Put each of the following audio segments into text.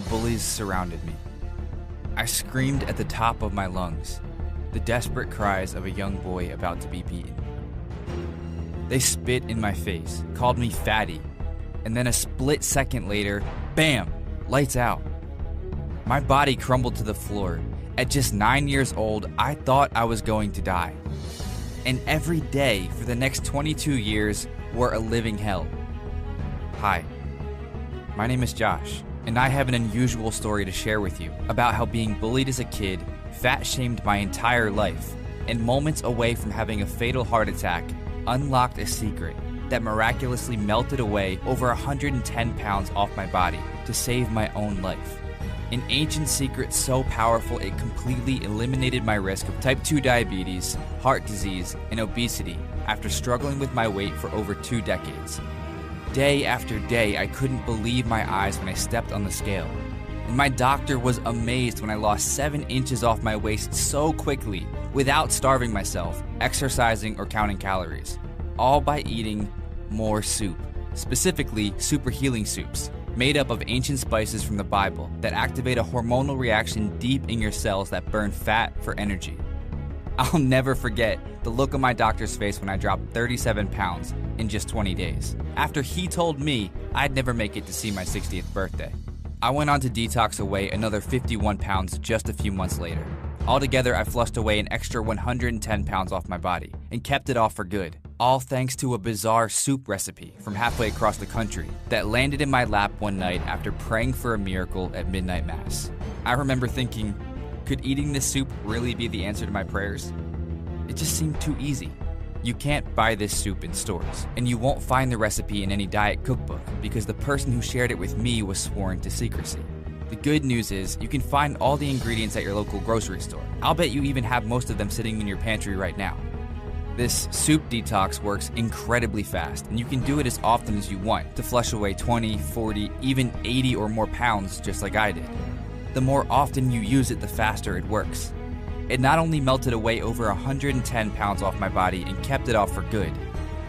the bullies surrounded me. I screamed at the top of my lungs, the desperate cries of a young boy about to be beaten. They spit in my face, called me fatty, and then a split second later, bam, lights out. My body crumbled to the floor. At just 9 years old, I thought I was going to die. And every day for the next 22 years were a living hell. Hi, my name is Josh, and I have an unusual story to share with you about how being bullied as a kid, fat-shamed my entire life, and moments away from having a fatal heart attack unlocked a secret that miraculously melted away over 110 pounds off my body to save my own life. An ancient secret so powerful it completely eliminated my risk of type 2 diabetes, heart disease, and obesity after struggling with my weight for over 2 decades. Day after day, I couldn't believe my eyes when I stepped on the scale. And my doctor was amazed when I lost 7 inches off my waist so quickly without starving myself, exercising, or counting calories. All by eating more soup, specifically super healing soups, made up of ancient spices from the Bible that activate a hormonal reaction deep in your cells that burn fat for energy. I'll never forget the look on my doctor's face when I dropped 37 pounds in just 20 days, after he told me I'd never make it to see my 60th birthday. I went on to detox away another 51 pounds just a few months later. Altogether, I flushed away an extra 110 pounds off my body and kept it off for good. All thanks to a bizarre soup recipe from halfway across the country that landed in my lap one night after praying for a miracle at midnight mass. I remember thinking, could eating this soup really be the answer to my prayers? It just seemed too easy. You can't buy this soup in stores, and you won't find the recipe in any diet cookbook because the person who shared it with me was sworn to secrecy. The good news is you can find all the ingredients at your local grocery store. I'll bet you even have most of them sitting in your pantry right now. This soup detox works incredibly fast, and you can do it as often as you want to flush away 20, 40, even 80 or more pounds just like I did. The more often you use it, the faster it works. It not only melted away over 110 pounds off my body and kept it off for good,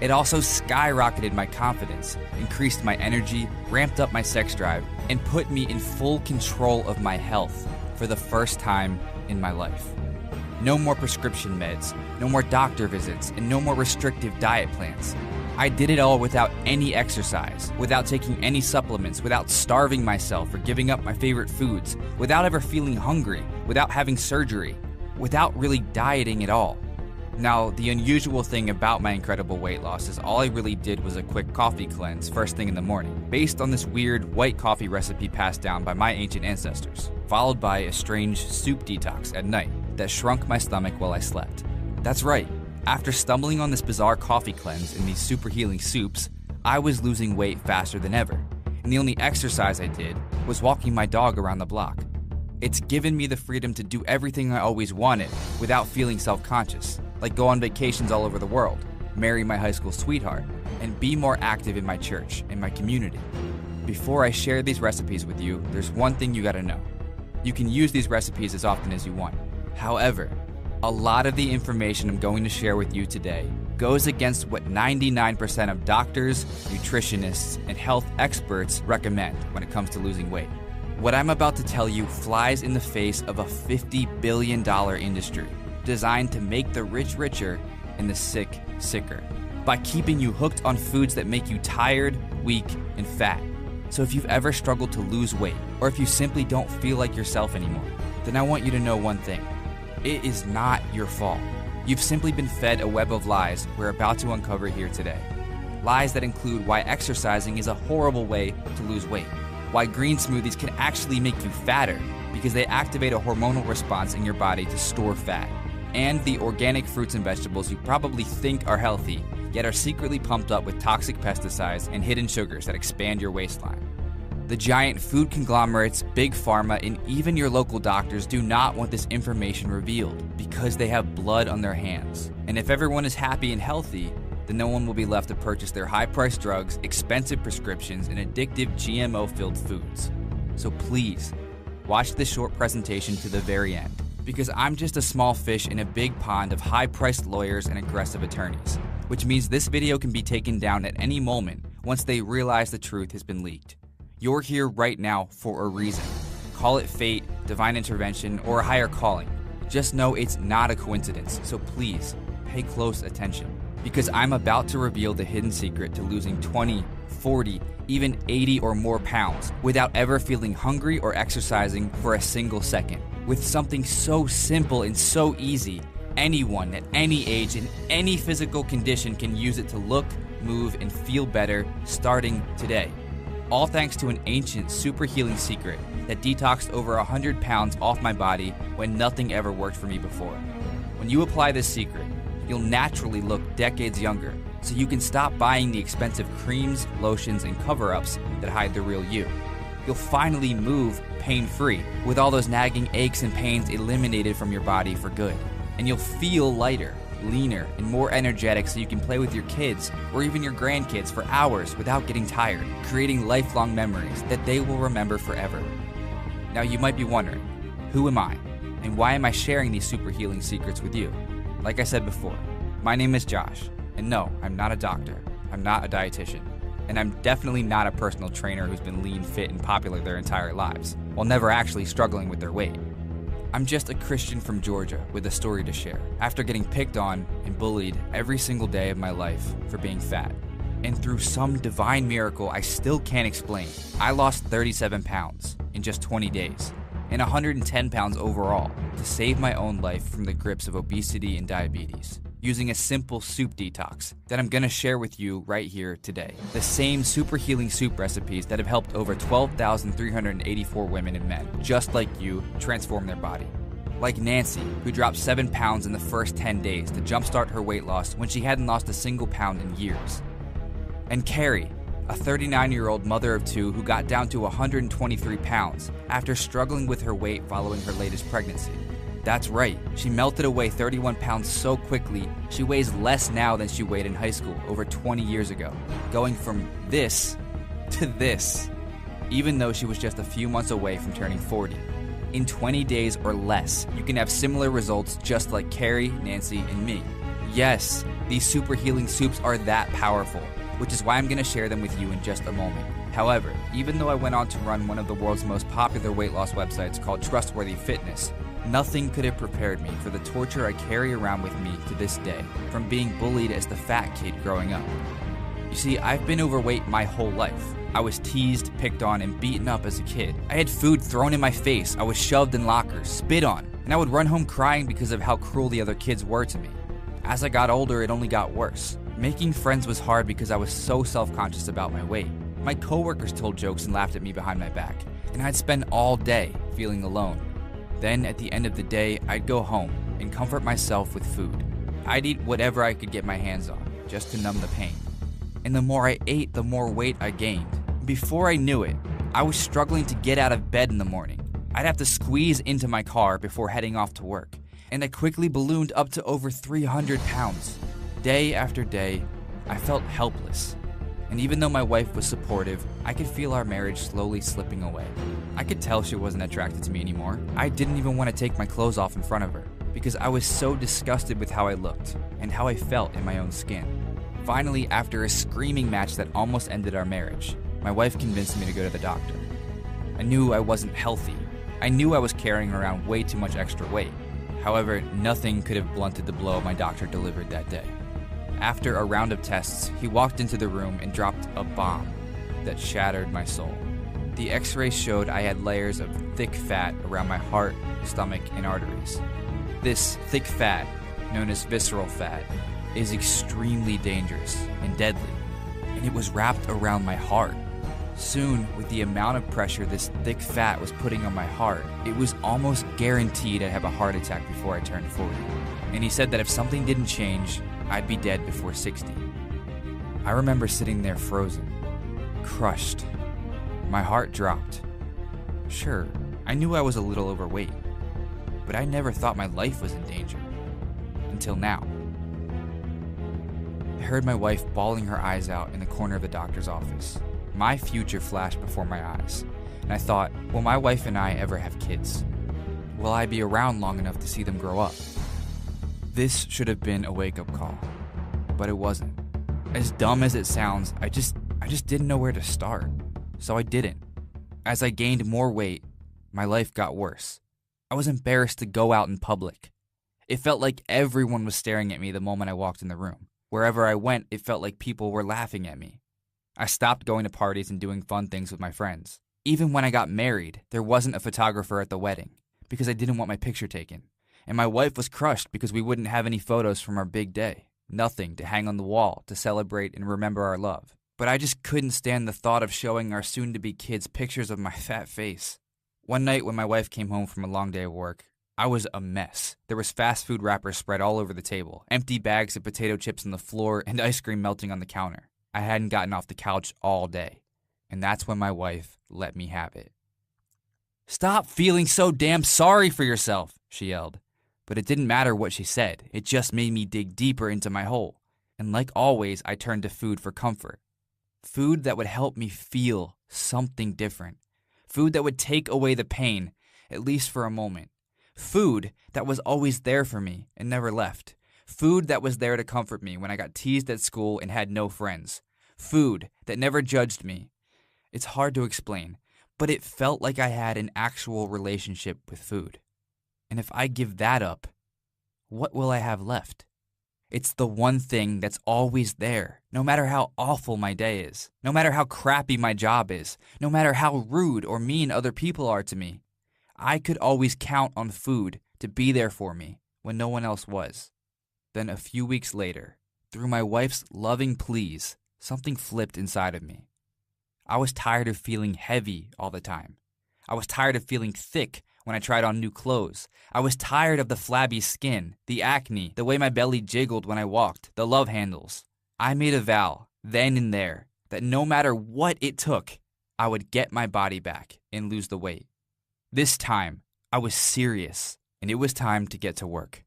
it also skyrocketed my confidence, increased my energy, ramped up my sex drive, and put me in full control of my health for the first time in my life. No more prescription meds, no more doctor visits, and no more restrictive diet plans. I did it all without any exercise, without taking any supplements, without starving myself or giving up my favorite foods, without ever feeling hungry, without having surgery, without really dieting at all. Now, the unusual thing about my incredible weight loss is all I really did was a quick coffee cleanse first thing in the morning, based on this weird white coffee recipe passed down by my ancient ancestors, followed by a strange soup detox at night that shrunk my stomach while I slept. That's right, after stumbling on this bizarre coffee cleanse and these super healing soups, I was losing weight faster than ever, and the only exercise I did was walking my dog around the block. It's given me the freedom to do everything I always wanted without feeling self-conscious, like go on vacations all over the world, marry my high school sweetheart, and be more active in my church and my community. Before I share these recipes with you, there's one thing you gotta know. You can use these recipes as often as you want. However, a lot of the information I'm going to share with you today goes against what 99% of doctors, nutritionists, and health experts recommend when it comes to losing weight. What I'm about to tell you flies in the face of a $50 billion industry designed to make the rich richer and the sick sicker by keeping you hooked on foods that make you tired, weak, and fat. So if you've ever struggled to lose weight, or if you simply don't feel like yourself anymore, then I want you to know one thing. It is not your fault. You've simply been fed a web of lies we're about to uncover here today. Lies that include why exercising is a horrible way to lose weight, why green smoothies can actually make you fatter because they activate a hormonal response in your body to store fat, and the organic fruits and vegetables you probably think are healthy, yet are secretly pumped up with toxic pesticides and hidden sugars that expand your waistline. The giant food conglomerates, big pharma, and even your local doctors do not want this information revealed because they have blood on their hands. And if everyone is happy and healthy, then no one will be left to purchase their high-priced drugs, expensive prescriptions, and addictive GMO-filled foods. So please, watch this short presentation to the very end, because I'm just a small fish in a big pond of high-priced lawyers and aggressive attorneys, which means this video can be taken down at any moment once they realize the truth has been leaked. You're here right now for a reason, Call it fate, divine intervention, or a higher calling. Just know it's not a coincidence, so please pay close attention, because I'm about to reveal the hidden secret to losing 20, 40, even 80 or more pounds without ever feeling hungry or exercising for a single second. With something so simple and so easy, anyone at any age in any physical condition can use it to look, move, and feel better starting today. All thanks to an ancient super healing secret that detoxed over 100 pounds off my body when nothing ever worked for me before. When you apply this secret, you'll naturally look decades younger, so you can stop buying the expensive creams, lotions, and cover-ups that hide the real you. You'll finally move pain-free, with all those nagging aches and pains eliminated from your body for good. And you'll feel lighter, leaner, and more energetic, so you can play with your kids or even your grandkids for hours without getting tired, creating lifelong memories that they will remember forever. Now you might be wondering, who am I? And why am I sharing these super healing secrets with you? Like I said before, my name is Josh, and no, I'm not a doctor, I'm not a dietitian, and I'm definitely not a personal trainer who's been lean, fit, and popular their entire lives, while never actually struggling with their weight. I'm just a Christian from Georgia with a story to share, after getting picked on and bullied every single day of my life for being fat. And through some divine miracle I still can't explain, I lost 37 pounds in just 20 days, and 110 pounds overall, to save my own life from the grips of obesity and diabetes, using a simple soup detox that I'm gonna share with you right here today. The same super healing soup recipes that have helped over 12,384 women and men, just like you, transform their body. Like Nancy, who dropped 7 pounds in the first 10 days to jumpstart her weight loss when she hadn't lost a single pound in years. And Carrie, a 39-year-old mother of two who got down to 123 pounds after struggling with her weight following her latest pregnancy. That's right, she melted away 31 pounds so quickly, she weighs less now than she weighed in high school over 20 years ago, going from this to this, even though she was just a few months away from turning 40. In 20 days or less, you can have similar results just like Carrie, Nancy, and me. Yes, these super healing soups are that powerful, which is why I'm going to share them with you in just a moment. However, even though I went on to run one of the world's most popular weight loss websites called Trustworthy Fitness, nothing could have prepared me for the torture I carry around with me to this day, from being bullied as the fat kid growing up. You see, I've been overweight my whole life. I was teased, picked on, and beaten up as a kid. I had food thrown in my face, I was shoved in lockers, spit on, and I would run home crying because of how cruel the other kids were to me. As I got older, it only got worse. Making friends was hard because I was so self-conscious about my weight. My coworkers told jokes and laughed at me behind my back, and I'd spend all day feeling alone. Then, at the end of the day, I'd go home and comfort myself with food. I'd eat whatever I could get my hands on, just to numb the pain. And the more I ate, the more weight I gained. Before I knew it, I was struggling to get out of bed in the morning. I'd have to squeeze into my car before heading off to work, and I quickly ballooned up to over 300 pounds. Day after day, I felt helpless. And even though my wife was supportive, I could feel our marriage slowly slipping away. I could tell she wasn't attracted to me anymore. I didn't even want to take my clothes off in front of her, because I was so disgusted with how I looked and how I felt in my own skin. Finally, after a screaming match that almost ended our marriage, my wife convinced me to go to the doctor. I knew I wasn't healthy. I knew I was carrying around way too much extra weight. However, nothing could have blunted the blow my doctor delivered that day. After a round of tests, he walked into the room and dropped a bomb that shattered my soul. The x-rays showed I had layers of thick fat around my heart, stomach, and arteries. This thick fat, known as visceral fat, is extremely dangerous and deadly, and it was wrapped around my heart. Soon, with the amount of pressure this thick fat was putting on my heart, it was almost guaranteed I'd have a heart attack before I turned 40. And he said that if something didn't change, I'd be dead before 60. I remember sitting there frozen, crushed. My heart dropped. Sure, I knew I was a little overweight, but I never thought my life was in danger. Until now. I heard my wife bawling her eyes out in the corner of the doctor's office. My future flashed before my eyes, and I thought, will my wife and I ever have kids? Will I be around long enough to see them grow up? This should have been a wake-up call, but it wasn't. As dumb as it sounds, I just didn't know where to start, so I didn't. As I gained more weight, my life got worse. I was embarrassed to go out in public. It felt like everyone was staring at me the moment I walked in the room. Wherever I went, it felt like people were laughing at me. I stopped going to parties and doing fun things with my friends. Even when I got married, there wasn't a photographer at the wedding because I didn't want my picture taken. And my wife was crushed because we wouldn't have any photos from our big day. Nothing to hang on the wall to celebrate and remember our love. But I just couldn't stand the thought of showing our soon-to-be kids pictures of my fat face. One night when my wife came home from a long day of work, I was a mess. There was fast food wrappers spread all over the table, empty bags of potato chips on the floor, and ice cream melting on the counter. I hadn't gotten off the couch all day. And that's when my wife let me have it. "Stop feeling so damn sorry for yourself," she yelled. But it didn't matter what she said. It just made me dig deeper into my hole. And like always, I turned to food for comfort. Food that would help me feel something different. Food that would take away the pain, at least for a moment. Food that was always there for me and never left. Food that was there to comfort me when I got teased at school and had no friends. Food that never judged me. It's hard to explain, but it felt like I had an actual relationship with food. And if I give that up, what will I have left? It's the one thing that's always there, no matter how awful my day is, no matter how crappy my job is, no matter how rude or mean other people are to me. I could always count on food to be there for me when no one else was. Then a few weeks later, through my wife's loving pleas, something flipped inside of me. I was tired of feeling heavy all the time. I was tired of feeling thick when I tried on new clothes. I was tired of the flabby skin, the acne, the way my belly jiggled when I walked, the love handles. I made a vow, then and there, that no matter what it took, I would get my body back and lose the weight. This time, I was serious, and it was time to get to work.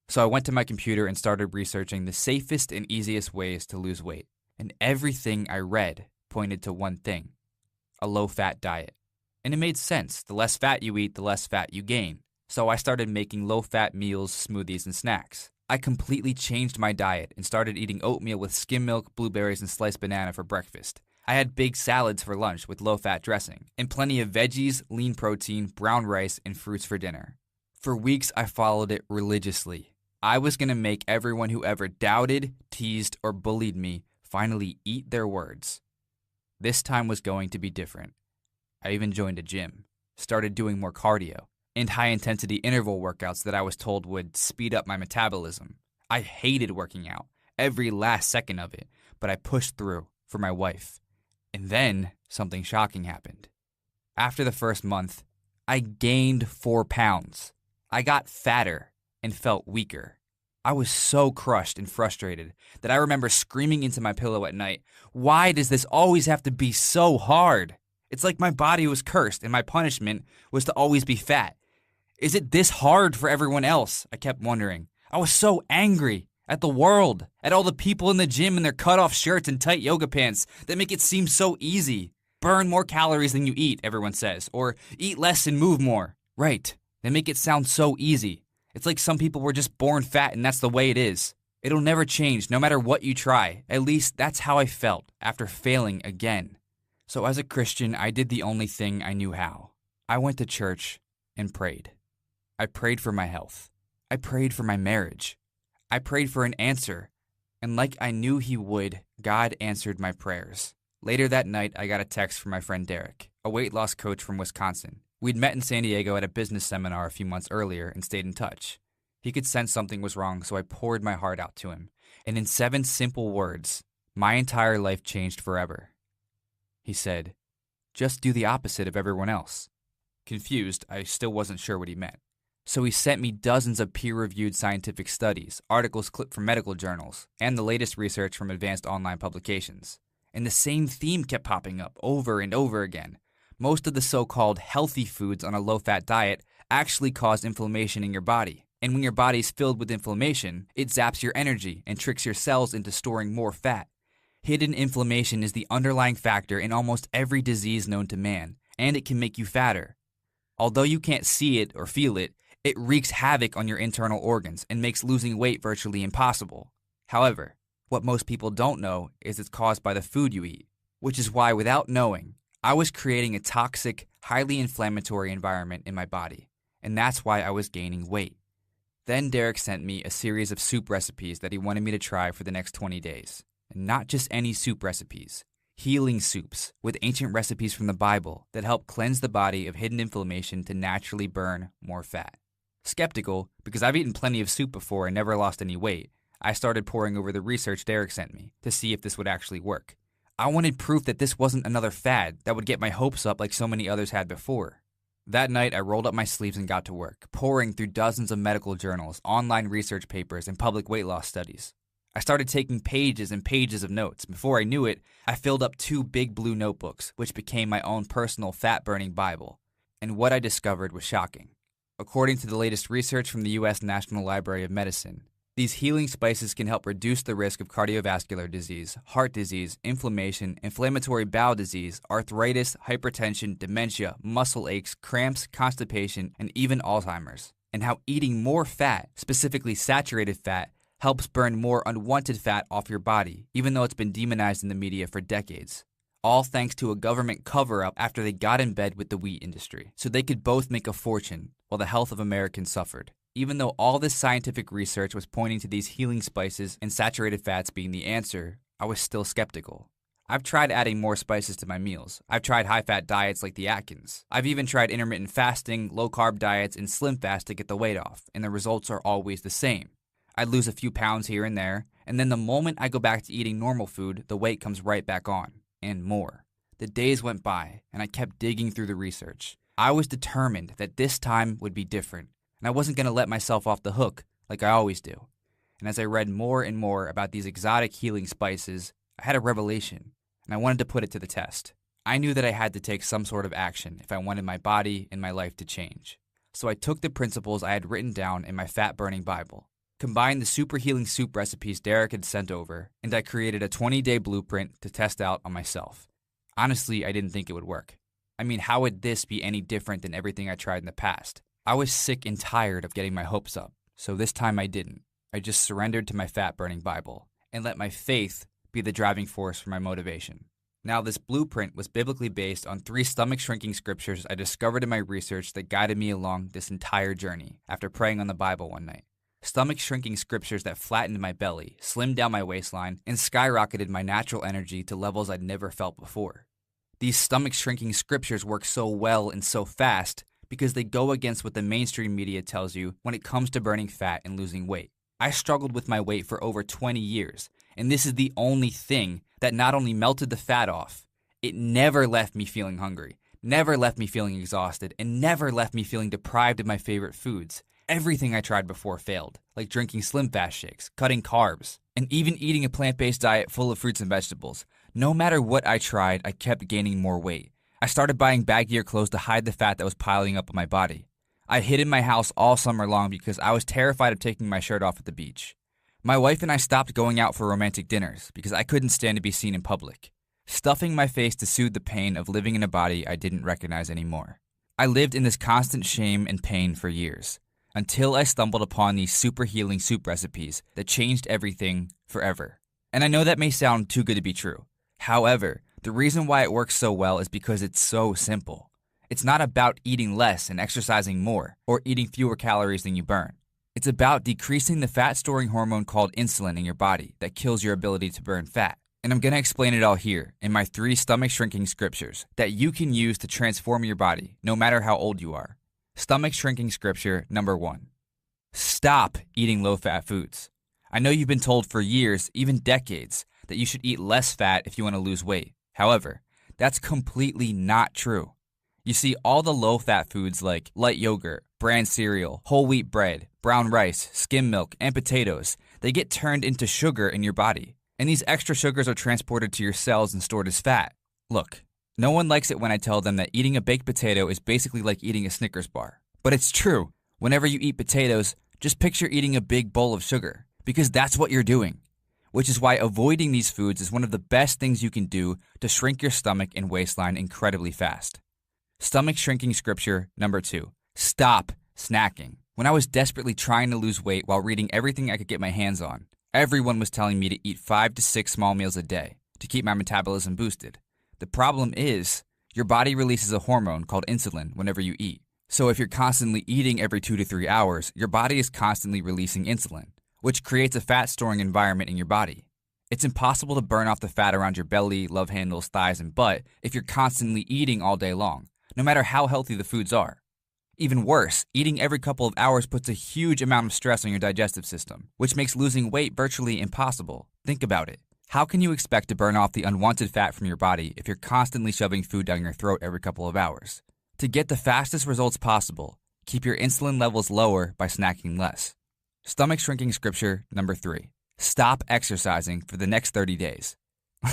So I went to my computer and started researching the safest and easiest ways to lose weight. And everything I read pointed to one thing: a low-fat diet. And it made sense. The less fat you eat, the less fat you gain. So I started making low-fat meals, smoothies, and snacks. I completely changed my diet and started eating oatmeal with skim milk, blueberries, and sliced banana for breakfast. I had big salads for lunch with low-fat dressing, and plenty of veggies, lean protein, brown rice, and fruits for dinner. For weeks, I followed it religiously. I was going to make everyone who ever doubted, teased, or bullied me finally eat their words. This time was going to be different. I even joined a gym, started doing more cardio, and high-intensity interval workouts that I was told would speed up my metabolism. I hated working out, every last second of it, but I pushed through for my wife. And then something shocking happened. After the first month, I gained 4 pounds. I got fatter and felt weaker. I was so crushed and frustrated that I remember screaming into my pillow at night, "Why does this always have to be so hard?" It's like my body was cursed and my punishment was to always be fat. Is it this hard for everyone else? I kept wondering. I was so angry at the world, at all the people in the gym in their cut-off shirts and tight yoga pants that make it seem so easy. Burn more calories than you eat, everyone says, or eat less and move more. Right, they make it sound so easy. It's like some people were just born fat and that's the way it is. It'll never change no matter what you try. At least that's how I felt after failing again. So as a Christian, I did the only thing I knew how. I went to church and prayed. I prayed for my health. I prayed for my marriage. I prayed for an answer. And like I knew he would, God answered my prayers. Later that night, I got a text from my friend Derek, a weight loss coach from Wisconsin. We'd met in San Diego at a business seminar a few months earlier and stayed in touch. He could sense something was wrong, so I poured my heart out to him. And in 7 simple words, my entire life changed forever. He said, "Just do the opposite of everyone else." Confused, I still wasn't sure what he meant. So he sent me dozens of peer-reviewed scientific studies, articles clipped from medical journals, and the latest research from advanced online publications. And the same theme kept popping up over and over again. Most of the so-called healthy foods on a low-fat diet actually cause inflammation in your body. And when your body's filled with inflammation, it zaps your energy and tricks your cells into storing more fat. Hidden inflammation is the underlying factor in almost every disease known to man, and it can make you fatter. Although you can't see it or feel it, it wreaks havoc on your internal organs and makes losing weight virtually impossible. However, what most people don't know is it's caused by the food you eat, which is why without knowing, I was creating a toxic, highly inflammatory environment in my body, and that's why I was gaining weight. Then Derek sent me a series of soup recipes that he wanted me to try for the next 20 days. And not just any soup recipes, healing soups with ancient recipes from the Bible that help cleanse the body of hidden inflammation to naturally burn more fat. Skeptical, because I've eaten plenty of soup before and never lost any weight, I started poring over the research Derek sent me to see if this would actually work. I wanted proof that this wasn't another fad that would get my hopes up like so many others had before. That night, I rolled up my sleeves and got to work, poring through dozens of medical journals, online research papers, and public weight loss studies. I started taking pages and pages of notes. Before I knew it, I filled up 2 big blue notebooks, which became my own personal fat-burning Bible. And what I discovered was shocking. According to the latest research from the U.S. National Library of Medicine, these healing spices can help reduce the risk of cardiovascular disease, heart disease, inflammation, inflammatory bowel disease, arthritis, hypertension, dementia, muscle aches, cramps, constipation, and even Alzheimer's. And how eating more fat, specifically saturated fat, helps burn more unwanted fat off your body, even though it's been demonized in the media for decades. All thanks to a government cover-up after they got in bed with the wheat industry, so they could both make a fortune while the health of Americans suffered. Even though all this scientific research was pointing to these healing spices and saturated fats being the answer, I was still skeptical. I've tried adding more spices to my meals. I've tried high-fat diets like the Atkins. I've even tried intermittent fasting, low-carb diets, and slim fast to get the weight off, and the results are always the same. I'd lose a few pounds here and there, and then the moment I go back to eating normal food, the weight comes right back on, and more. The days went by, and I kept digging through the research. I was determined that this time would be different, and I wasn't going to let myself off the hook like I always do. And as I read more and more about these exotic healing spices, I had a revelation, and I wanted to put it to the test. I knew that I had to take some sort of action if I wanted my body and my life to change. So I took the principles I had written down in my fat-burning Bible, combined the super healing soup recipes Derek had sent over, and I created a 20-day blueprint to test out on myself. Honestly, I didn't think it would work. I mean, how would this be any different than everything I tried in the past? I was sick and tired of getting my hopes up, so this time I didn't. I just surrendered to my fat-burning Bible and let my faith be the driving force for my motivation. Now, this blueprint was biblically based on 3 stomach-shrinking scriptures I discovered in my research that guided me along this entire journey after praying on the Bible one night. Stomach-shrinking scriptures that flattened my belly, slimmed down my waistline, and skyrocketed my natural energy to levels I'd never felt before. These stomach-shrinking scriptures work so well and so fast because they go against what the mainstream media tells you when it comes to burning fat and losing weight. I struggled with my weight for over 20 years, and this is the only thing that not only melted the fat off, it never left me feeling hungry, never left me feeling exhausted, and never left me feeling deprived of my favorite foods. Everything I tried before failed, like drinking Slim Fast shakes, cutting carbs, and even eating a plant-based diet full of fruits and vegetables. No matter what I tried, I kept gaining more weight. I started buying baggier clothes to hide the fat that was piling up on my body. I hid in my house all summer long because I was terrified of taking my shirt off at the beach. My wife and I stopped going out for romantic dinners because I couldn't stand to be seen in public, stuffing my face to soothe the pain of living in a body I didn't recognize anymore. I lived in this constant shame and pain for years, until I stumbled upon these super healing soup recipes that changed everything forever. And I know that may sound too good to be true. However, the reason why it works so well is because it's so simple. It's not about eating less and exercising more, or eating fewer calories than you burn. It's about decreasing the fat-storing hormone called insulin in your body that kills your ability to burn fat. And I'm going to explain it all here in my 3 stomach-shrinking scriptures that you can use to transform your body, no matter how old you are. Stomach-shrinking scripture number 1. Stop eating low-fat foods. I know you've been told for years, even decades, that you should eat less fat if you want to lose weight. However, that's completely not true. You see, all the low-fat foods like light yogurt, bran cereal, whole wheat bread, brown rice, skim milk, and potatoes, they get turned into sugar in your body. And these extra sugars are transported to your cells and stored as fat. Look, no one likes it when I tell them that eating a baked potato is basically like eating a Snickers bar. But it's true. Whenever you eat potatoes, just picture eating a big bowl of sugar, because that's what you're doing. Which is why avoiding these foods is one of the best things you can do to shrink your stomach and waistline incredibly fast. Stomach shrinking scripture number 2. Stop snacking. When I was desperately trying to lose weight while reading everything I could get my hands on, everyone was telling me to eat 5 to 6 small meals a day to keep my metabolism boosted. The problem is, Your body releases a hormone called insulin whenever you eat. So if you're constantly eating every 2 to 3 hours, your body is constantly releasing insulin, which creates a fat storing environment in your body. It's impossible to burn off the fat around your belly, love handles, thighs, and butt if you're constantly eating all day long, no matter how healthy the foods are. Even worse, eating every couple of hours puts a huge amount of stress on your digestive system, which makes losing weight virtually impossible. Think about it. How can you expect to burn off the unwanted fat from your body if you're constantly shoving food down your throat every couple of hours? To get the fastest results possible, keep your insulin levels lower by snacking less. Stomach shrinking scripture number 3. Stop exercising for the next 30 days.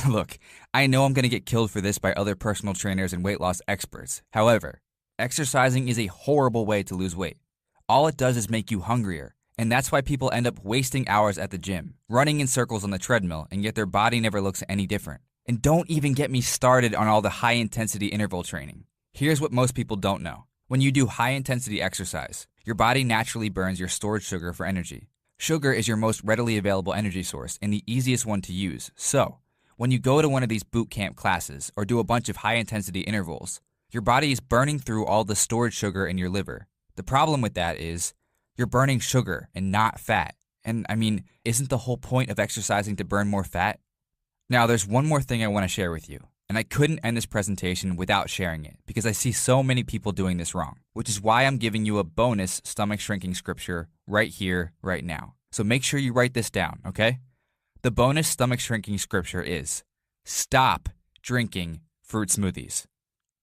Look, I know I'm going to get killed for this by other personal trainers and weight loss experts. However, exercising is a horrible way to lose weight. All it does is make you hungrier, and that's why people end up wasting hours at the gym, running in circles on the treadmill, and yet their body never looks any different. And don't even get me started on all the high-intensity interval training. Here's what most people don't know. When you do high-intensity exercise, your body naturally burns your stored sugar for energy. Sugar is your most readily available energy source and the easiest one to use. So, when you go to one of these boot camp classes or do a bunch of high-intensity intervals, your body is burning through all the stored sugar in your liver. The problem with that is you're burning sugar and not fat. And I mean, isn't the whole point of exercising to burn more fat? Now, there's one more thing I want to share with you. And I couldn't end this presentation without sharing it because I see so many people doing this wrong, which is why I'm giving you a bonus stomach shrinking scripture right here, right now. So make sure you write this down, okay? The bonus stomach shrinking scripture is, stop drinking fruit smoothies.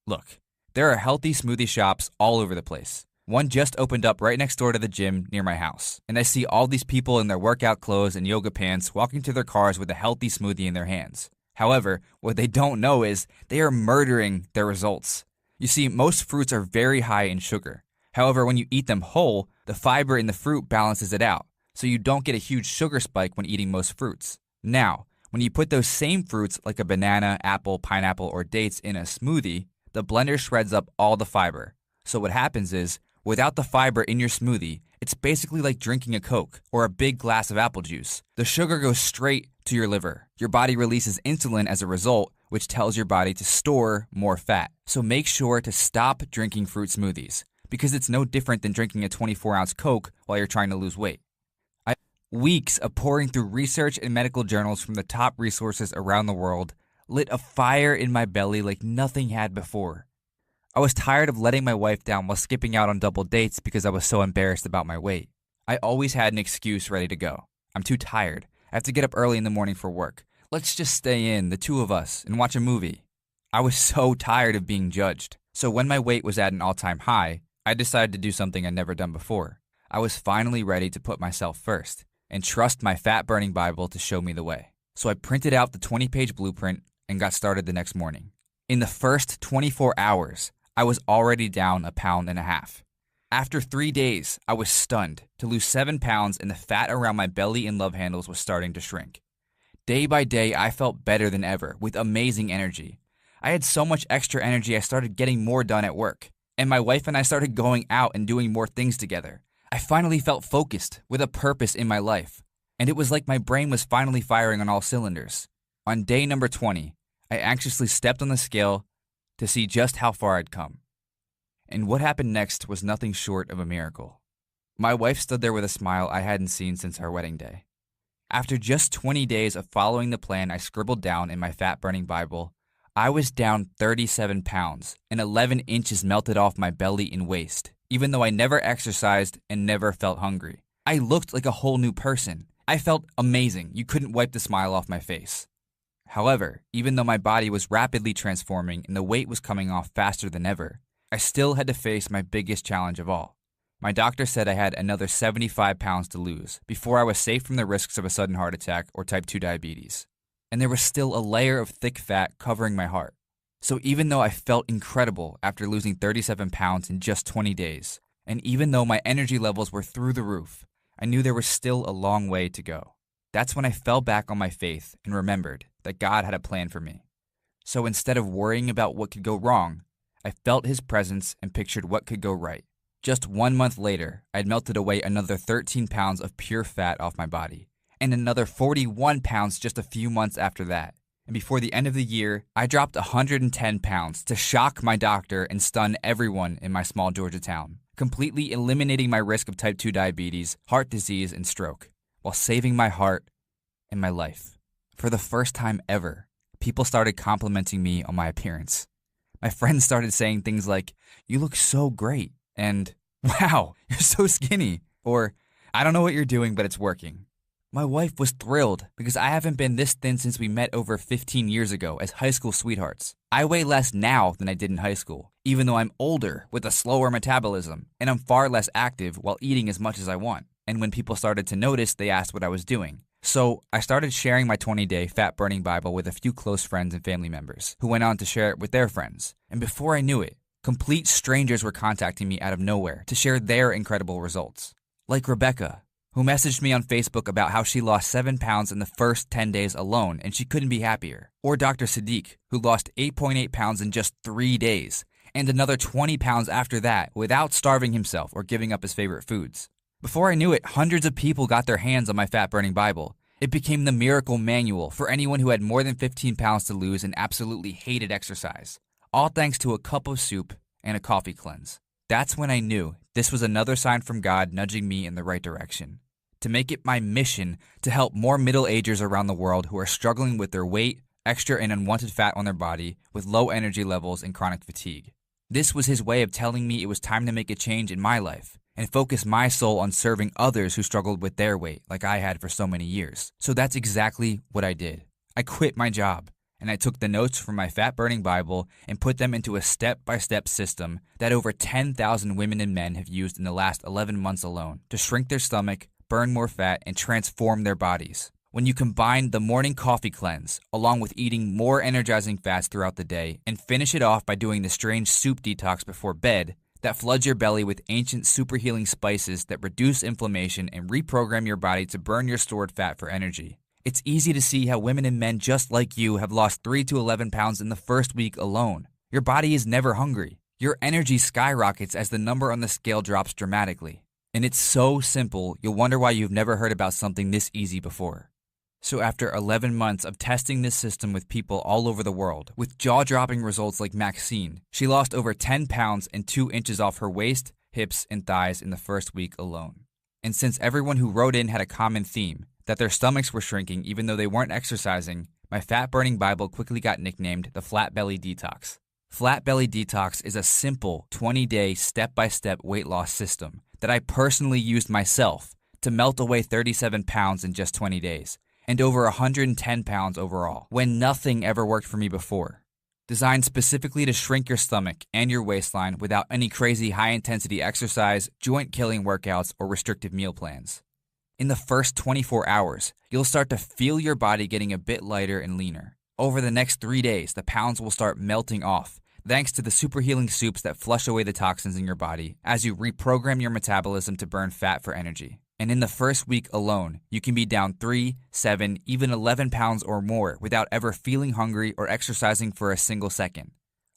Look, there are healthy smoothie shops all over the place. One just opened up right next door to the gym near my house, and I see all these people in their workout clothes and yoga pants walking to their cars with a healthy smoothie in their hands. However, what they don't know is they are murdering their results. You see, most fruits are very high in sugar. However, when you eat them whole, the fiber in the fruit balances it out, so you don't get a huge sugar spike when eating most fruits. Now, when you put those same fruits like a banana, apple, pineapple, or dates in a smoothie, the blender shreds up all the fiber. So what happens is, without the fiber in your smoothie, it's basically like drinking a Coke or a big glass of apple juice. The sugar goes straight to your liver. Your body releases insulin as a result, which tells your body to store more fat. So make sure to stop drinking fruit smoothies because it's no different than drinking a 24-ounce Coke while you're trying to lose weight. Weeks of pouring through research and medical journals from the top resources around the world lit a fire in my belly like nothing had before. I was tired of letting my wife down while skipping out on double dates because I was so embarrassed about my weight. I always had an excuse ready to go. I'm too tired. I have to get up early in the morning for work. Let's just stay in, the two of us, and watch a movie. I was so tired of being judged. So when my weight was at an all-time high, I decided to do something I'd never done before. I was finally ready to put myself first and trust my fat-burning Bible to show me the way. So I printed out the 20-page blueprint and got started the next morning. In the first 24 hours, I was already down 1.5 pounds. After 3 days, I was stunned to lose 7 pounds and the fat around my belly and love handles was starting to shrink. Day by day, I felt better than ever with amazing energy. I had so much extra energy I started getting more done at work. And my wife and I started going out and doing more things together. I finally felt focused with a purpose in my life. And it was like my brain was finally firing on all cylinders. On day number 20, I anxiously stepped on the scale to see just how far I'd come. And what happened next was nothing short of a miracle. My wife stood there with a smile I hadn't seen since our wedding day. After just 20 days of following the plan I scribbled down in my fat-burning Bible, I was down 37 pounds and 11 inches melted off my belly and waist, even though I never exercised and never felt hungry. I looked like a whole new person. I felt amazing. You couldn't wipe the smile off my face. However, even though my body was rapidly transforming and the weight was coming off faster than ever, I still had to face my biggest challenge of all. My doctor said I had another 75 pounds to lose before I was safe from the risks of a sudden heart attack or type 2 diabetes. And there was still a layer of thick fat covering my heart. So even though I felt incredible after losing 37 pounds in just 20 days, and even though my energy levels were through the roof, I knew there was still a long way to go. That's when I fell back on my faith and remembered that God had a plan for me. So instead of worrying about what could go wrong, I felt His presence and pictured what could go right. Just 1 month later, I'd melted away another 13 pounds of pure fat off my body, and another 41 pounds just a few months after that. And before the end of the year, I dropped 110 pounds to shock my doctor and stun everyone in my small Georgia town, completely eliminating my risk of type 2 diabetes, heart disease, and stroke, while saving my heart and my life. For the first time ever, people started complimenting me on my appearance. My friends started saying things like, "You look so great," and "Wow, you're so skinny," or "I don't know what you're doing, but it's working." My wife was thrilled because I haven't been this thin since we met over 15 years ago as high school sweethearts. I weigh less now than I did in high school, even though I'm older with a slower metabolism, and I'm far less active while eating as much as I want. And when people started to notice, they asked what I was doing. So I started sharing my 20-day fat-burning Bible with a few close friends and family members, who went on to share it with their friends. And before I knew it, complete strangers were contacting me out of nowhere to share their incredible results. Like Rebecca, who messaged me on Facebook about how she lost 7 pounds in the first 10 days alone and she couldn't be happier. Or Dr. Sadiq, who lost 8.8 pounds in just 3 days, and another 20 pounds after that without starving himself or giving up his favorite foods. Before I knew it, hundreds of people got their hands on my fat-burning Bible. It became the miracle manual for anyone who had more than 15 pounds to lose and absolutely hated exercise. All thanks to a cup of soup and a coffee cleanse. That's when I knew this was another sign from God nudging me in the right direction. To make it my mission to help more middle-agers around the world who are struggling with their weight, extra and unwanted fat on their body, with low energy levels and chronic fatigue. This was his way of telling me it was time to make a change in my life and focus my soul on serving others who struggled with their weight like I had for so many years. So that's exactly what I did. I quit my job, and I took the notes from my fat-burning Bible and put them into a step-by-step system that over 10,000 women and men have used in the last 11 months alone to shrink their stomach, burn more fat, and transform their bodies. When you combine the morning coffee cleanse, along with eating more energizing fats throughout the day, and finish it off by doing the strange soup detox before bed, that floods your belly with ancient super healing spices that reduce inflammation and reprogram your body to burn your stored fat for energy. It's easy to see how women and men just like you have lost 3 to 11 pounds in the first week alone. Your body is never hungry. Your energy skyrockets as the number on the scale drops dramatically. And it's so simple, you'll wonder why you've never heard about something this easy before. So after 11 months of testing this system with people all over the world, with jaw-dropping results like Maxine, she lost over 10 pounds and 2 inches off her waist, hips, and thighs in the first week alone. And since everyone who wrote in had a common theme, that their stomachs were shrinking even though they weren't exercising, my fat-burning Bible quickly got nicknamed the Flat Belly Detox. Flat Belly Detox is a simple 20-day step-by-step weight loss system that I personally used myself to melt away 37 pounds in just 20 days, and over 110 pounds overall, when nothing ever worked for me before. Designed specifically to shrink your stomach and your waistline without any crazy high-intensity exercise, joint-killing workouts, or restrictive meal plans. In the first 24 hours, you'll start to feel your body getting a bit lighter and leaner. Over the next 3 days, the pounds will start melting off, thanks to the super healing soups that flush away the toxins in your body as you reprogram your metabolism to burn fat for energy. And in the first week alone, you can be down 3, 7, even 11 pounds or more without ever feeling hungry or exercising for a single second.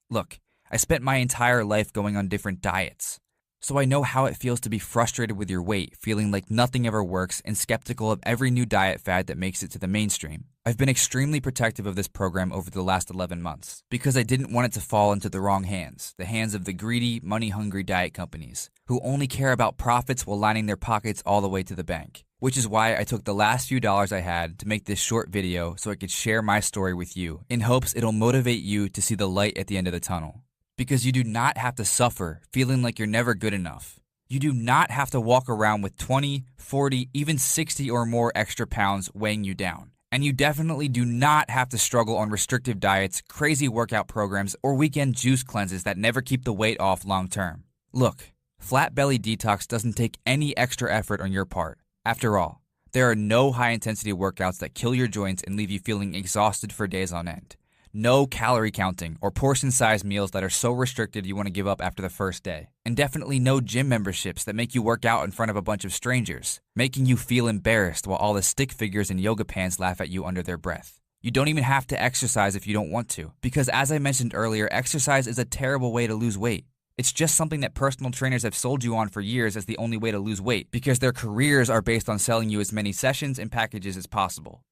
Look, I spent my entire life going on different diets, so I know how it feels to be frustrated with your weight, feeling like nothing ever works, and skeptical of every new diet fad that makes it to the mainstream. I've been extremely protective of this program over the last 11 months because I didn't want it to fall into the wrong hands, the hands of the greedy, money-hungry diet companies who only care about profits while lining their pockets all the way to the bank. Which is why I took the last few dollars I had to make this short video so I could share my story with you in hopes it'll motivate you to see the light at the end of the tunnel. Because you do not have to suffer feeling like you're never good enough. You do not have to walk around with 20, 40, even 60 or more extra pounds weighing you down. And you definitely do not have to struggle on restrictive diets, crazy workout programs, or weekend juice cleanses that never keep the weight off long term. Look, Flat Belly Detox doesn't take any extra effort on your part. After all, there are no high-intensity workouts that kill your joints and leave you feeling exhausted for days on end. No calorie counting or portion-sized meals that are so restricted you want to give up after the first day. And definitely no gym memberships that make you work out in front of a bunch of strangers, making you feel embarrassed while all the stick figures in yoga pants laugh at you under their breath. You don't even have to exercise if you don't want to, because as I mentioned earlier, exercise is a terrible way to lose weight. It's just something that personal trainers have sold you on for years as the only way to lose weight, because their careers are based on selling you as many sessions and packages as possible.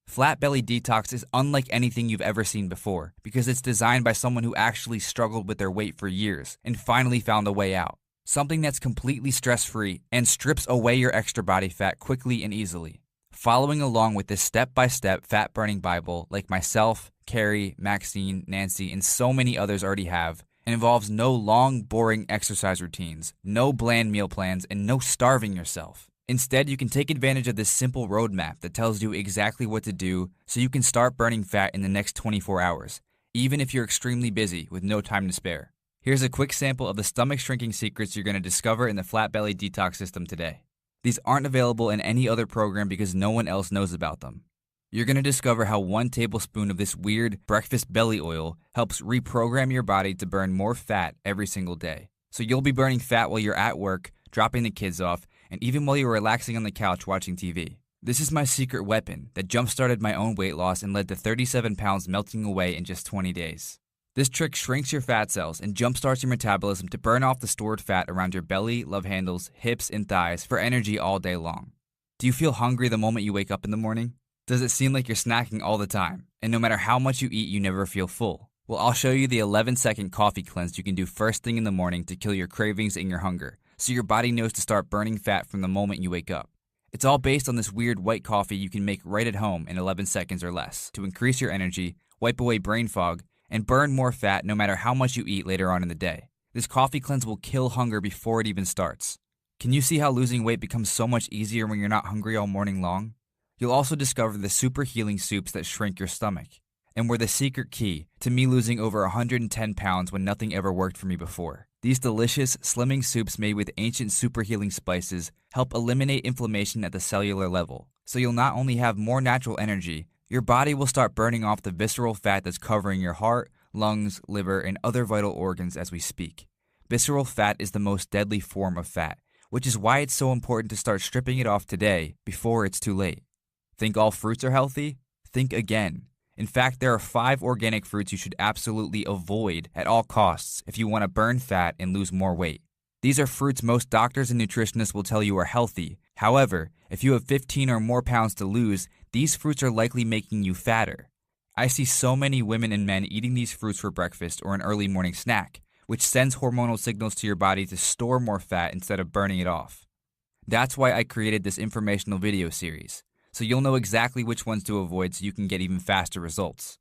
Flat Belly Detox is unlike anything you've ever seen before because it's designed by someone who actually struggled with their weight for years and finally found a way out. Something that's completely stress-free and strips away your extra body fat quickly and easily. Following along with this step-by-step fat-burning Bible like myself, Carrie, Maxine, Nancy, and so many others already have, and involves no long, boring exercise routines, no bland meal plans, and no starving yourself. Instead, you can take advantage of this simple roadmap that tells you exactly what to do so you can start burning fat in the next 24 hours, even if you're extremely busy with no time to spare. Here's a quick sample of the stomach shrinking secrets you're going to discover in the Flat Belly Detox system today. These aren't available in any other program because no one else knows about them. You're going to discover how 1 tablespoon of this weird breakfast belly oil helps reprogram your body to burn more fat every single day. So you'll be burning fat while you're at work, dropping the kids off, and even while you're relaxing on the couch watching TV. This is my secret weapon that jump-started my own weight loss and led to 37 pounds melting away in just 20 days. This trick shrinks your fat cells and jumpstarts your metabolism to burn off the stored fat around your belly, love handles, hips, and thighs for energy all day long. Do you feel hungry the moment you wake up in the morning? Does it seem like you're snacking all the time, and no matter how much you eat, you never feel full? Well, I'll show you the 11-second coffee cleanse you can do first thing in the morning to kill your cravings and your hunger, so your body knows to start burning fat from the moment you wake up. It's all based on this weird white coffee you can make right at home in 11 seconds or less to increase your energy, wipe away brain fog, and burn more fat no matter how much you eat later on in the day. This coffee cleanse will kill hunger before it even starts. Can you see how losing weight becomes so much easier when you're not hungry all morning long? You'll also discover the super healing soups that shrink your stomach, and were the secret key to me losing over 110 pounds when nothing ever worked for me before. These delicious, slimming soups made with ancient super healing spices help eliminate inflammation at the cellular level, so you'll not only have more natural energy, your body will start burning off the visceral fat that's covering your heart, lungs, liver, and other vital organs as we speak. Visceral fat is the most deadly form of fat, which is why it's so important to start stripping it off today before it's too late. Think all fruits are healthy? Think again. In fact, there are 5 organic fruits you should absolutely avoid at all costs if you want to burn fat and lose more weight. These are fruits most doctors and nutritionists will tell you are healthy. However, if you have 15 or more pounds to lose, these fruits are likely making you fatter. I see so many women and men eating these fruits for breakfast or an early morning snack, which sends hormonal signals to your body to store more fat instead of burning it off. That's why I created this informational video series, so you'll know exactly which ones to avoid so you can get even faster results.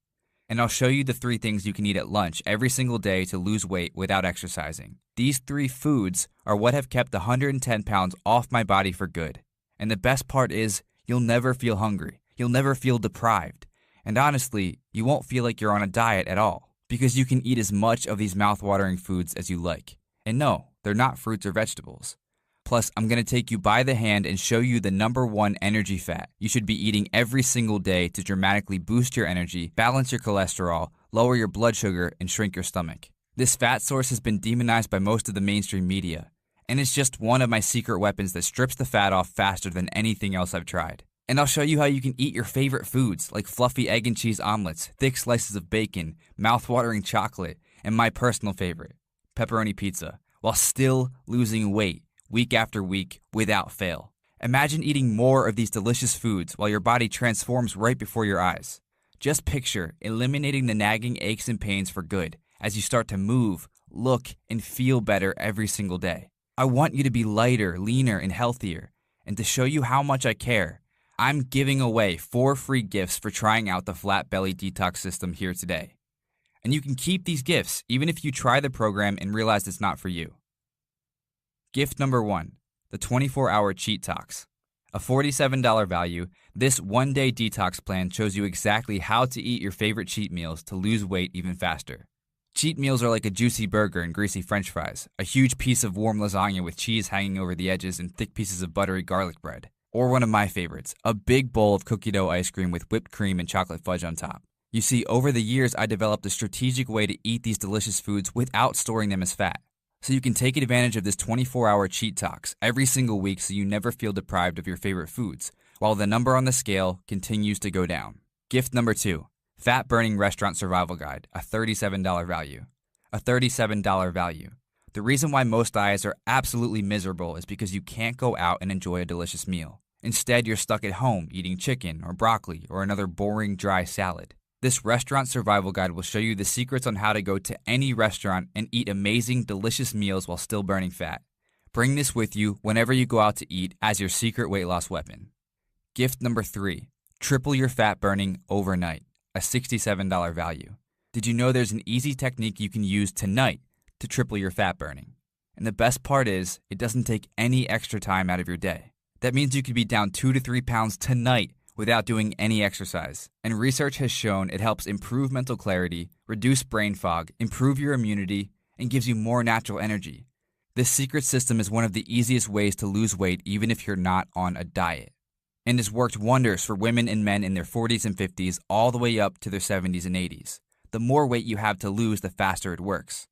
And I'll show you the 3 things you can eat at lunch every single day to lose weight without exercising. These 3 foods are what have kept the 110 pounds off my body for good. And the best part is, you'll never feel hungry. You'll never feel deprived. And honestly, you won't feel like you're on a diet at all, because you can eat as much of these mouth-watering foods as you like. And no, they're not fruits or vegetables. Plus, I'm going to take you by the hand and show you the #1 energy fat you should be eating every single day to dramatically boost your energy, balance your cholesterol, lower your blood sugar, and shrink your stomach. This fat source has been demonized by most of the mainstream media, and it's just one of my secret weapons that strips the fat off faster than anything else I've tried. And I'll show you how you can eat your favorite foods like fluffy egg and cheese omelets, thick slices of bacon, mouth-watering chocolate, and my personal favorite, pepperoni pizza, while still losing weight week after week without fail. Imagine eating more of these delicious foods while your body transforms right before your eyes. Just picture eliminating the nagging aches and pains for good as you start to move, look, and feel better every single day. I want you to be lighter, leaner, and healthier. And to show you how much I care, I'm giving away 4 free gifts for trying out the Flat Belly Detox system here today. And you can keep these gifts even if you try the program and realize it's not for you. Gift number 1, the 24-hour Cheat Tox. A $47 value, this one-day detox plan shows you exactly how to eat your favorite cheat meals to lose weight even faster. Cheat meals are like a juicy burger and greasy french fries, a huge piece of warm lasagna with cheese hanging over the edges and thick pieces of buttery garlic bread. Or one of my favorites, a big bowl of cookie dough ice cream with whipped cream and chocolate fudge on top. You see, over the years, I developed a strategic way to eat these delicious foods without storing them as fat. So you can take advantage of this 24-hour Cheat Tox every single week so you never feel deprived of your favorite foods, while the number on the scale continues to go down. Gift number 2, Fat Burning Restaurant Survival Guide, a $37 value. A $37 value. The reason why most diets are absolutely miserable is because you can't go out and enjoy a delicious meal. Instead, you're stuck at home eating chicken or broccoli or another boring dry salad. This restaurant survival guide will show you the secrets on how to go to any restaurant and eat amazing, delicious meals while still burning fat. Bring this with you whenever you go out to eat as your secret weight loss weapon. Gift number 3, triple your fat burning overnight, a $67 value. Did you know there's an easy technique you can use tonight to triple your fat burning? And the best part is, it doesn't take any extra time out of your day. That means you could be down 2 to 3 pounds tonight without doing any exercise. And research has shown it helps improve mental clarity, reduce brain fog, improve your immunity, and gives you more natural energy. This secret system is one of the easiest ways to lose weight even if you're not on a diet, and has worked wonders for women and men in their 40s and 50s all the way up to their 70s and 80s. The more weight you have to lose, the faster it works.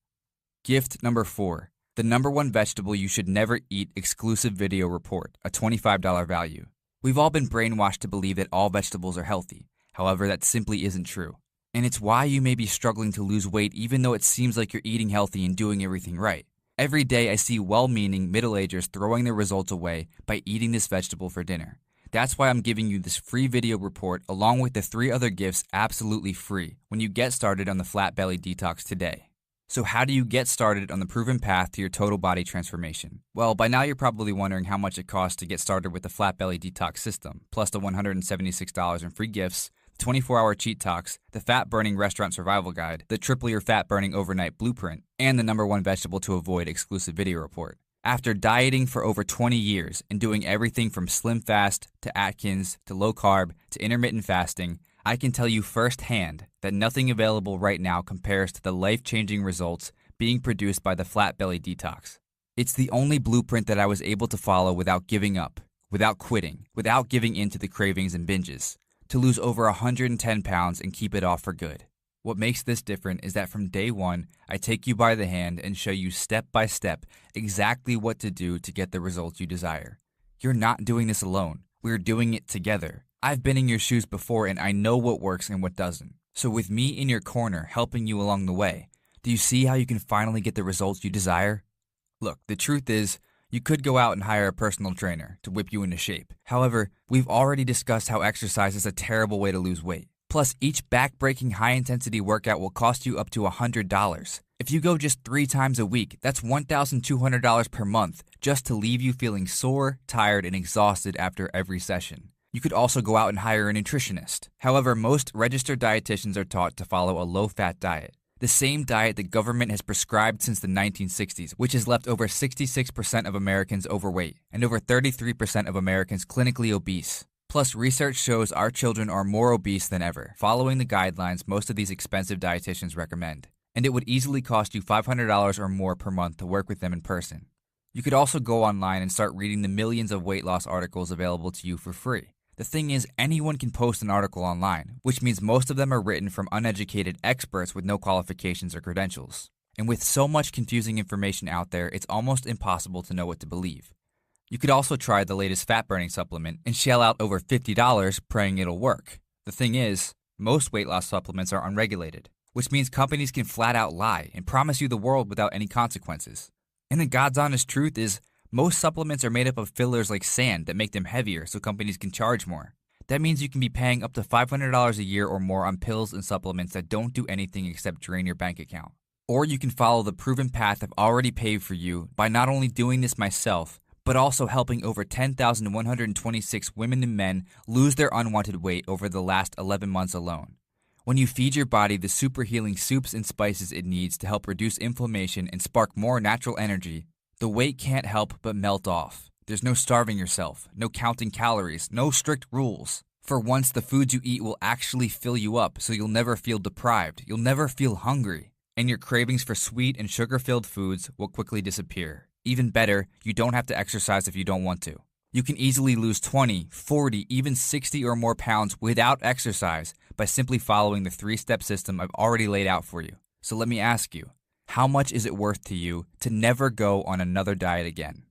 Gift number 4, the number 1 vegetable you should never eat exclusive video report, a $25 value. We've all been brainwashed to believe that all vegetables are healthy. However, that simply isn't true. And it's why you may be struggling to lose weight even though it seems like you're eating healthy and doing everything right. Every day I see well-meaning middle-agers throwing their results away by eating this vegetable for dinner. That's why I'm giving you this free video report along with the 3 other gifts absolutely free when you get started on the Flat Belly Detox today. So how do you get started on the proven path to your total body transformation? Well, by now you're probably wondering how much it costs to get started with the Flat Belly Detox system, plus the $176 in free gifts, the 24-hour cheat talks, the fat burning restaurant survival guide, the triple your fat burning overnight blueprint, and the number 1 vegetable to avoid exclusive video report. After dieting for over 20 years and doing everything from Slim Fast to Atkins to low carb to intermittent fasting, I can tell you firsthand that nothing available right now compares to the life-changing results being produced by the Flat Belly Detox. It's the only blueprint that I was able to follow without giving up, without quitting, without giving in to the cravings and binges, to lose over 110 pounds and keep it off for good. What makes this different is that from day 1, I take you by the hand and show you step by step exactly what to do to get the results you desire. You're not doing this alone. We're doing it together. I've been in your shoes before and I know what works and what doesn't. So with me in your corner helping you along the way, do you see how you can finally get the results you desire? Look, the truth is, you could go out and hire a personal trainer to whip you into shape. However, we've already discussed how exercise is a terrible way to lose weight. Plus, each back-breaking high-intensity workout will cost you up to $100. If you go just 3 times a week, that's $1,200 per month just to leave you feeling sore, tired, and exhausted after every session. You could also go out and hire a nutritionist. However, most registered dietitians are taught to follow a low-fat diet, the same diet the government has prescribed since the 1960s, which has left over 66% of Americans overweight and over 33% of Americans clinically obese. Plus, research shows our children are more obese than ever, following the guidelines most of these expensive dietitians recommend. And it would easily cost you $500 or more per month to work with them in person. You could also go online and start reading the millions of weight loss articles available to you for free. The thing is, anyone can post an article online, which means most of them are written from uneducated experts with no qualifications or credentials. And with so much confusing information out there, it's almost impossible to know what to believe. You could also try the latest fat-burning supplement and shell out over $50 praying it'll work. The thing is, most weight loss supplements are unregulated, which means companies can flat out lie and promise you the world without any consequences. And the God's honest truth is, most supplements are made up of fillers like sand that make them heavier so companies can charge more. That means you can be paying up to $500 a year or more on pills and supplements that don't do anything except drain your bank account. Or you can follow the proven path I've already paved for you by not only doing this myself, but also helping over 10,126 women and men lose their unwanted weight over the last 11 months alone. When you feed your body the super healing soups and spices it needs to help reduce inflammation and spark more natural energy, the weight can't help but melt off. There's no starving yourself, no counting calories, no strict rules. For once, the foods you eat will actually fill you up so you'll never feel deprived, you'll never feel hungry, and your cravings for sweet and sugar-filled foods will quickly disappear. Even better, you don't have to exercise if you don't want to. You can easily lose 20, 40, even 60 or more pounds without exercise by simply following the 3-step system I've already laid out for you. So let me ask you, how much is it worth to you to never go on another diet again?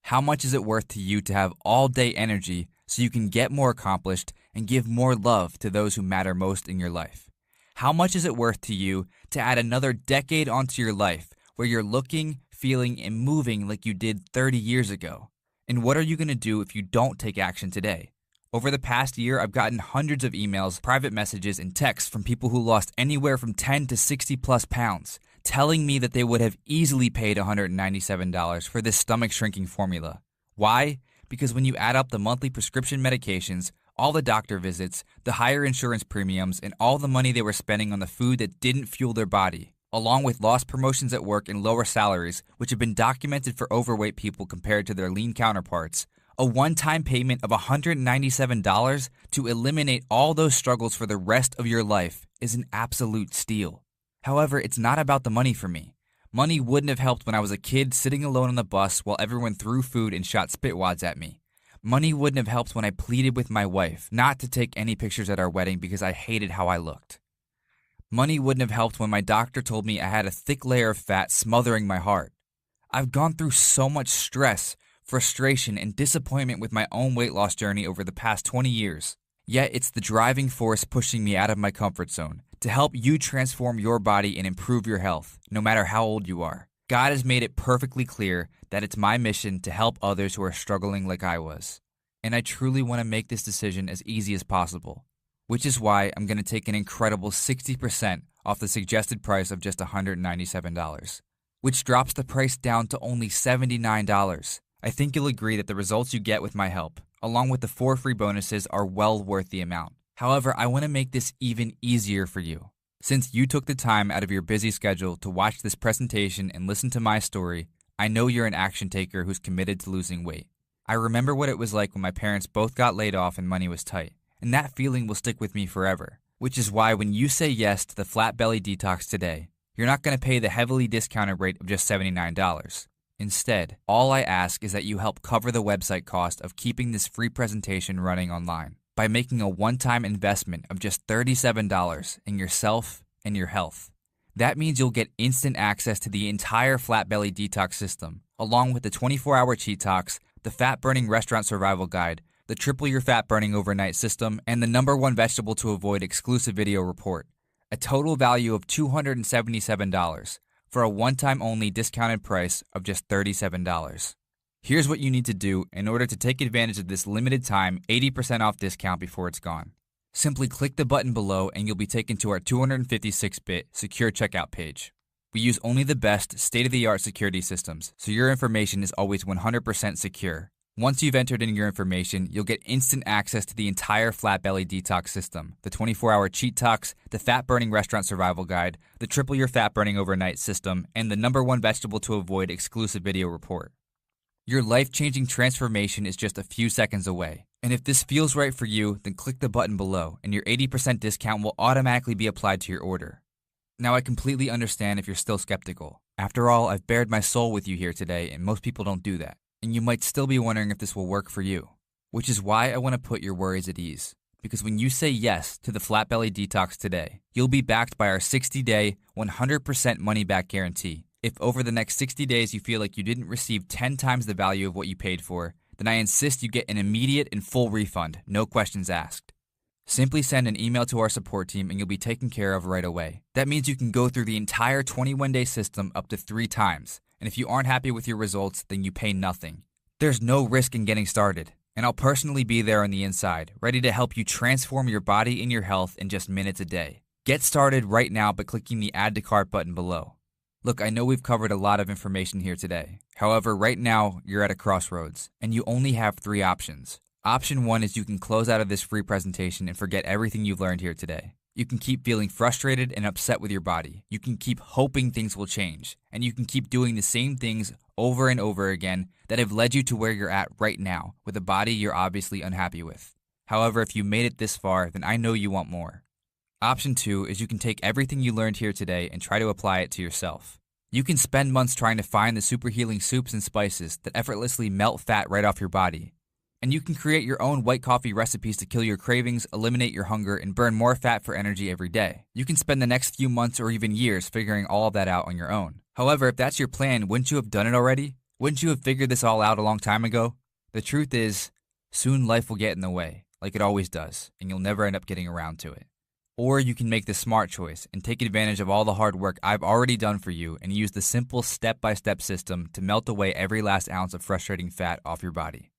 How much is it worth to you to have all-day energy so you can get more accomplished and give more love to those who matter most in your life? How much is it worth to you to add another decade onto your life where you're looking, feeling, and moving like you did 30 years ago? And what are you going to do if you don't take action today? Over the past year, I've gotten hundreds of emails, private messages, and texts from people who lost anywhere from 10 to 60 plus pounds, telling me that they would have easily paid $197 for this stomach shrinking formula. Why? Because when you add up the monthly prescription medications, all the doctor visits, the higher insurance premiums, and all the money they were spending on the food that didn't fuel their body, along with lost promotions at work and lower salaries, which have been documented for overweight people compared to their lean counterparts, a one-time payment of $197 to eliminate all those struggles for the rest of your life is an absolute steal. However, it's not about the money for me. Money wouldn't have helped when I was a kid sitting alone on the bus while everyone threw food and shot spitwads at me. Money wouldn't have helped when I pleaded with my wife not to take any pictures at our wedding because I hated how I looked. Money wouldn't have helped when my doctor told me I had a thick layer of fat smothering my heart. I've gone through so much stress, frustration, and disappointment with my own weight loss journey over the past 20 years. Yet it's the driving force pushing me out of my comfort zone to help you transform your body and improve your health, no matter how old you are. God has made it perfectly clear that it's my mission to help others who are struggling like I was. And I truly want to make this decision as easy as possible, which is why I'm going to take an incredible 60% off the suggested price of just $197, which drops the price down to only $79. I think you'll agree that the results you get with my help, along with the 4 free bonuses, are well worth the amount. However, I want to make this even easier for you. Since you took the time out of your busy schedule to watch this presentation and listen to my story, I know you're an action taker who's committed to losing weight. I remember what it was like when my parents both got laid off and money was tight, and that feeling will stick with me forever. Which is why when you say yes to the Flat Belly Detox today, you're not going to pay the heavily discounted rate of just $79. Instead, all I ask is that you help cover the website cost of keeping this free presentation running online by making a one-time investment of just $37 in yourself and your health. That means you'll get instant access to the entire Flat Belly Detox system, along with the 24-hour Cheat Talks, the Fat Burning Restaurant Survival Guide, the Triple Your Fat Burning Overnight System, and the #1 vegetable to avoid exclusive video report. A total value of $277 for a one-time only discounted price of just $37. Here's what you need to do in order to take advantage of this limited time 80% off discount before it's gone. Simply click the button below and you'll be taken to our 256-bit secure checkout page. We use only the best state-of-the-art security systems, so your information is always 100% secure. Once you've entered in your information, you'll get instant access to the entire Flat Belly Detox system, the 24-hour Cheat Talks, the Fat Burning Restaurant Survival Guide, the Triple Your Fat Burning Overnight System, and the #1 vegetable to avoid exclusive video report. Your life-changing transformation is just a few seconds away. And if this feels right for you, then click the button below and your 80% discount will automatically be applied to your order. Now, I completely understand if you're still skeptical. After all, I've bared my soul with you here today, and most people don't do that. And you might still be wondering if this will work for you, which is why I want to put your worries at ease. Because when you say yes to the Flat Belly Detox today, you'll be backed by our 60-day, 100% money-back guarantee. If over the next 60 days you feel like you didn't receive 10 times the value of what you paid for, then I insist you get an immediate and full refund, no questions asked. Simply send an email to our support team and you'll be taken care of right away. That means you can go through the entire 21-day system up to 3 times. And if you aren't happy with your results, then you pay nothing. There's no risk in getting started. And I'll personally be there on the inside, ready to help you transform your body and your health in just minutes a day. Get started right now by clicking the Add to Cart button below. Look, I know we've covered a lot of information here today. However, right now, you're at a crossroads, and you only have 3 options. Option 1 is you can close out of this free presentation and forget everything you've learned here today. You can keep feeling frustrated and upset with your body. You can keep hoping things will change. And you can keep doing the same things over and over again that have led you to where you're at right now, with a body you're obviously unhappy with. However, if you made it this far, then I know you want more. Option 2 is you can take everything you learned here today and try to apply it to yourself. You can spend months trying to find the super healing soups and spices that effortlessly melt fat right off your body. And you can create your own white coffee recipes to kill your cravings, eliminate your hunger, and burn more fat for energy every day. You can spend the next few months or even years figuring all of that out on your own. However, if that's your plan, wouldn't you have done it already? Wouldn't you have figured this all out a long time ago? The truth is, soon life will get in the way, like it always does, and you'll never end up getting around to it. Or you can make the smart choice and take advantage of all the hard work I've already done for you and use the simple step-by-step system to melt away every last ounce of frustrating fat off your body.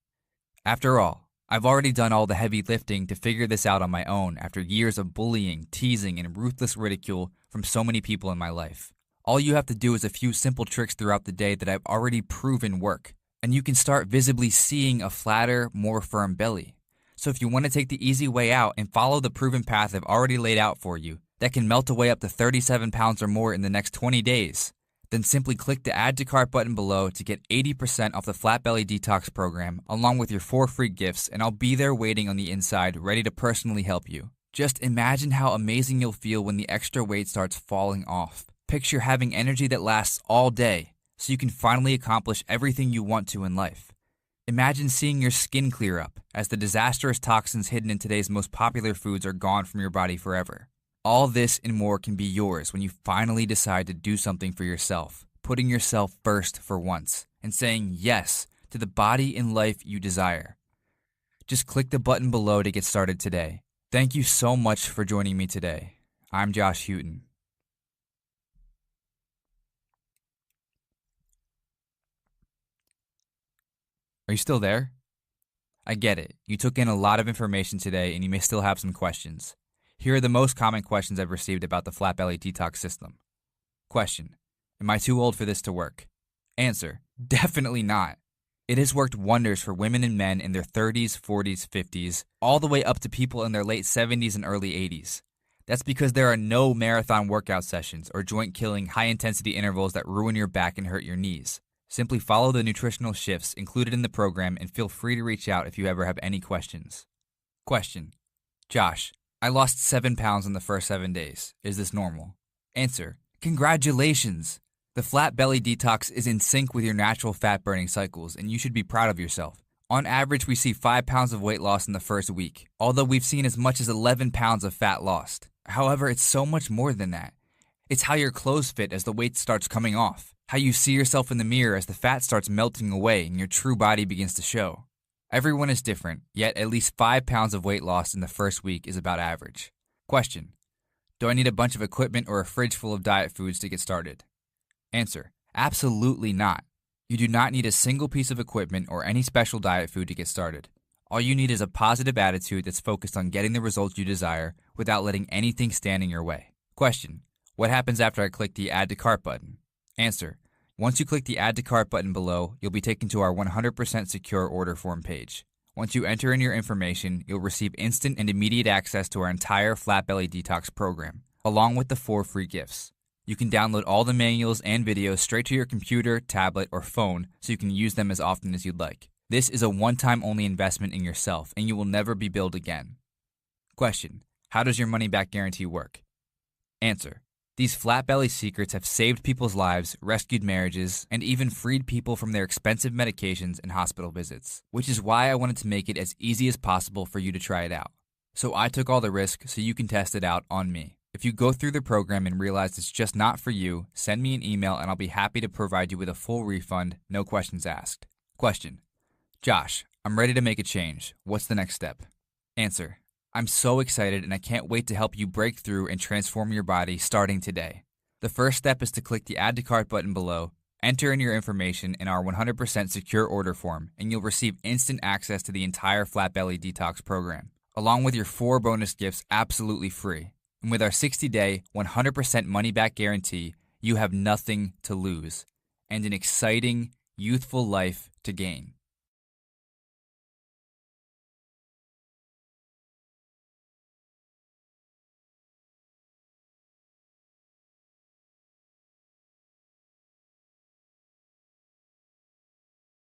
After all, I've already done all the heavy lifting to figure this out on my own after years of bullying, teasing, and ruthless ridicule from so many people in my life. All you have to do is a few simple tricks throughout the day that I've already proven work, and you can start visibly seeing a flatter, more firm belly. So if you want to take the easy way out and follow the proven path I've already laid out for you that can melt away up to 37 pounds or more in the next 20 days, then simply click the Add to Cart button below to get 80% off the Flat Belly Detox program along with your 4 free gifts, and I'll be there waiting on the inside ready to personally help you. Just imagine how amazing you'll feel when the extra weight starts falling off. Picture having energy that lasts all day so you can finally accomplish everything you want to in life. Imagine seeing your skin clear up as the disastrous toxins hidden in today's most popular foods are gone from your body forever. All this and more can be yours when you finally decide to do something for yourself, putting yourself first for once, and saying yes to the body and life you desire. Just click the button below to get started today. Thank you so much for joining me today. I'm Josh Houghton. Are you still there? I get it. You took in a lot of information today and you may still have some questions. Here are the most common questions I've received about the Flat Belly Detox system. Question: am I too old for this to work? Answer: definitely not. It has worked wonders for women and men in their 30s, 40s, 50s, all the way up to people in their late 70s and early 80s. That's because there are no marathon workout sessions or joint-killing high-intensity intervals that ruin your back and hurt your knees. Simply follow the nutritional shifts included in the program and feel free to reach out if you ever have any questions. Question: Josh, I lost 7 pounds in the first 7 days. Is this normal? Answer: congratulations! The Flat Belly Detox is in sync with your natural fat burning cycles, and you should be proud of yourself. On average, we see 5 pounds of weight loss in the first week, although we've seen as much as 11 pounds of fat lost. However, it's so much more than that. It's how your clothes fit as the weight starts coming off, how you see yourself in the mirror as the fat starts melting away and your true body begins to show. Everyone is different, yet at least 5 pounds of weight loss in the first week is about average. Question: do I need a bunch of equipment or a fridge full of diet foods to get started? Answer: absolutely not. You do not need a single piece of equipment or any special diet food to get started. All you need is a positive attitude that's focused on getting the results you desire without letting anything stand in your way. Question: what happens after I click the Add to Cart button? Answer: once you click the Add to Cart button below, you'll be taken to our 100% secure order form page. Once you enter in your information, you'll receive instant and immediate access to our entire Flat Belly Detox program, along with the 4 free gifts. You can download all the manuals and videos straight to your computer, tablet, or phone so you can use them as often as you'd like. This is a one-time only investment in yourself, and you will never be billed again. Question: how does your money-back guarantee work? Answer: these Flat Belly secrets have saved people's lives, rescued marriages, and even freed people from their expensive medications and hospital visits, which is why I wanted to make it as easy as possible for you to try it out. So I took all the risk so you can test it out on me. If you go through the program and realize it's just not for you, send me an email and I'll be happy to provide you with a full refund, no questions asked. Question: Josh, I'm ready to make a change. What's the next step? Answer: I'm so excited and I can't wait to help you break through and transform your body starting today. The first step is to click the Add to Cart button below, enter in your information in our 100% secure order form, and you'll receive instant access to the entire Flat Belly Detox program, along with your 4 bonus gifts absolutely free. And with our 60-day, 100% money-back guarantee, you have nothing to lose and an exciting, youthful life to gain.